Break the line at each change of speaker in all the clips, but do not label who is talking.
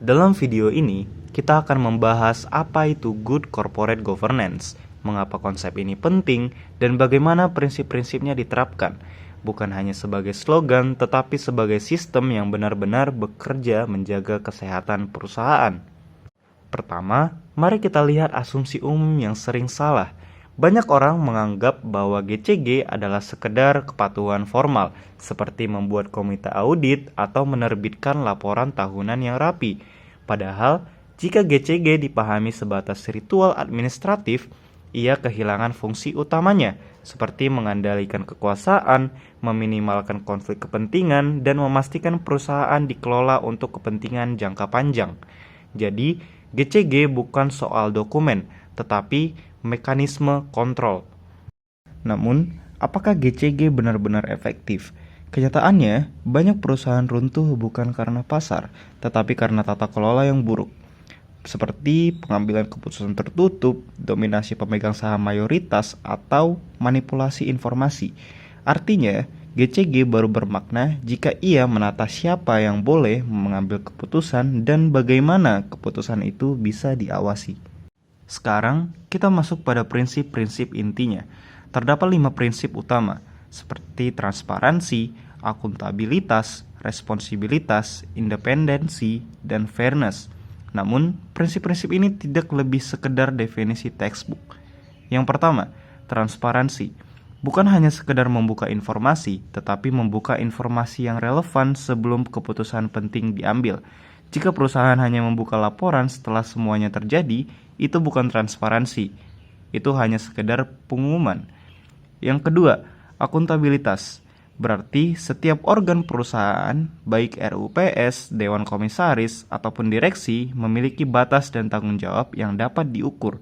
Dalam video ini, kita akan membahas apa itu good corporate governance, mengapa konsep ini penting, dan bagaimana prinsip-prinsipnya diterapkan, bukan hanya sebagai slogan, tetapi sebagai sistem yang benar-benar bekerja menjaga kesehatan perusahaan. Pertama, mari kita lihat asumsi umum yang sering salah. Banyak orang menganggap bahwa GCG adalah sekedar kepatuhan formal, seperti membuat komite audit atau menerbitkan laporan tahunan yang rapi. Padahal, jika GCG dipahami sebatas ritual administratif, ia kehilangan fungsi utamanya, seperti mengandalkan kekuasaan, meminimalkan konflik kepentingan, dan memastikan perusahaan dikelola untuk kepentingan jangka panjang. Jadi, GCG bukan soal dokumen, tetapi mekanisme kontrol. Namun, apakah GCG benar-benar efektif? Kenyataannya, banyak perusahaan runtuh bukan karena pasar, tetapi karena tata kelola yang buruk. Seperti pengambilan keputusan tertutup, dominasi pemegang saham mayoritas, atau manipulasi informasi. Artinya, GCG baru bermakna jika ia menata siapa yang boleh mengambil keputusan dan bagaimana keputusan itu bisa diawasi. Sekarang, kita masuk pada prinsip-prinsip intinya. Terdapat 5 prinsip utama, seperti transparansi, akuntabilitas, responsibilitas, independensi, dan fairness. Namun, prinsip-prinsip ini tidak lebih sekedar definisi textbook. Yang pertama, transparansi. Bukan hanya sekedar membuka informasi, tetapi membuka informasi yang relevan sebelum keputusan penting diambil. Jika perusahaan hanya membuka laporan setelah semuanya terjadi, itu bukan transparansi. Itu hanya sekedar pengumuman. Yang kedua, akuntabilitas. Berarti setiap organ perusahaan, baik RUPS, Dewan Komisaris, ataupun direksi, memiliki batas dan tanggung jawab yang dapat diukur.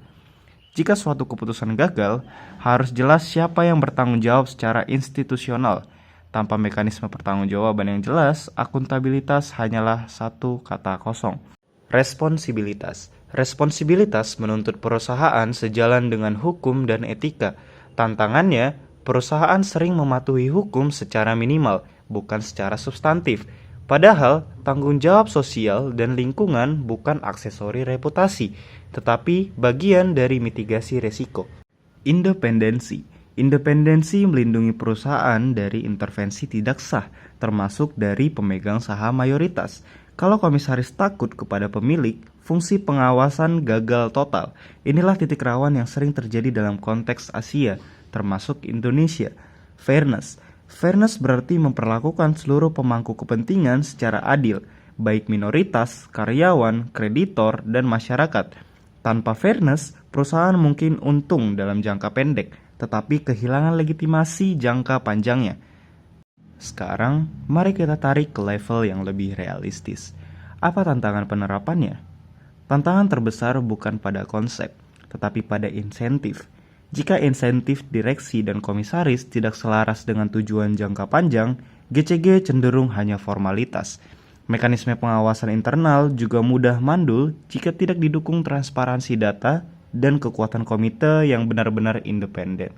Jika suatu keputusan gagal, harus jelas siapa yang bertanggung jawab secara institusional. Tanpa mekanisme pertanggungjawaban yang jelas, akuntabilitas hanyalah satu kata kosong. Responsibilitas. Responsibilitas menuntut perusahaan sejalan dengan hukum dan etika. Tantangannya, perusahaan sering mematuhi hukum secara minimal, bukan secara substantif. Padahal, tanggung jawab sosial dan lingkungan bukan aksesori reputasi, tetapi bagian dari mitigasi resiko. Independensi. Independensi melindungi perusahaan dari intervensi tidak sah, termasuk dari pemegang saham mayoritas. Kalau komisaris takut kepada pemilik, fungsi pengawasan gagal total. Inilah titik rawan yang sering terjadi dalam konteks Asia, termasuk Indonesia. Fairness. Fairness berarti memperlakukan seluruh pemangku kepentingan secara adil, baik minoritas, karyawan, kreditor, dan masyarakat. Tanpa fairness, perusahaan mungkin untung dalam jangka pendek, tetapi kehilangan legitimasi jangka panjangnya. Sekarang, mari kita tarik ke level yang lebih realistis. Apa tantangan penerapannya? Tantangan terbesar bukan pada konsep, tetapi pada insentif. Jika insentif direksi dan komisaris tidak selaras dengan tujuan jangka panjang, GCG cenderung hanya formalitas. Mekanisme pengawasan internal juga mudah mandul jika tidak didukung transparansi data dan kekuatan komite yang benar-benar independen.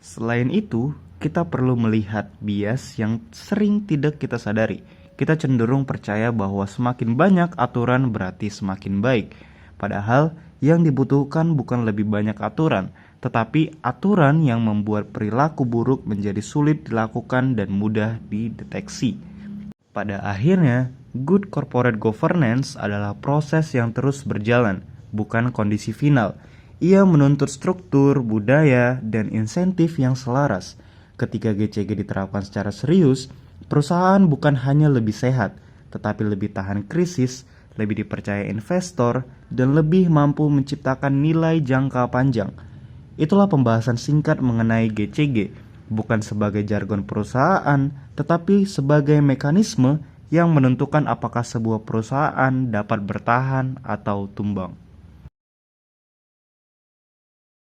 Selain itu, kita perlu melihat bias yang sering tidak kita sadari. Kita cenderung percaya bahwa semakin banyak aturan berarti semakin baik. Padahal, yang dibutuhkan bukan lebih banyak aturan, tetapi aturan yang membuat perilaku buruk menjadi sulit dilakukan dan mudah dideteksi. Pada akhirnya, good corporate governance adalah proses yang terus berjalan, bukan kondisi final. Ia menuntut struktur, budaya, dan insentif yang selaras. Ketika GCG diterapkan secara serius, perusahaan bukan hanya lebih sehat, tetapi lebih tahan krisis, lebih dipercaya investor, dan lebih mampu menciptakan nilai jangka panjang. Itulah pembahasan singkat mengenai GCG, bukan sebagai jargon perusahaan, tetapi sebagai mekanisme yang menentukan apakah sebuah perusahaan dapat bertahan atau tumbang.